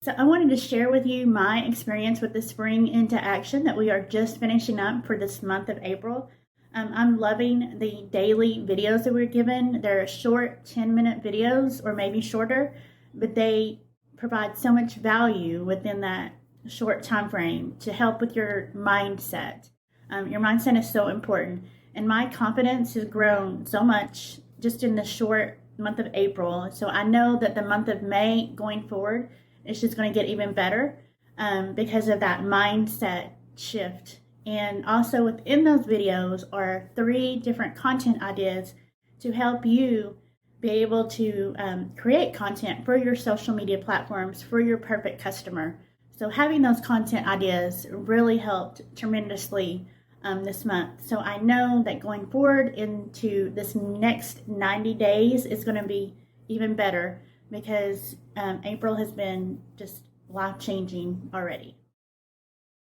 So I wanted to share with you my experience with the Spring into Action that we are just finishing up for this month of April. I'm loving the daily videos that we're given. They're short 10-minute videos or maybe shorter, but they provide so much value within that short time frame to help with your mindset. Your mindset is so important, and my confidence has grown so much just in the short month of April. So I know that the month of May going forward, it's just going to get even better because of that mindset shift. And also within those videos are 3 different content ideas to help you be able to create content for your social media platforms for your perfect customer. So having those content ideas really helped tremendously this month. So I know that going forward into this next 90 days is going to be even better because April has been just life-changing already.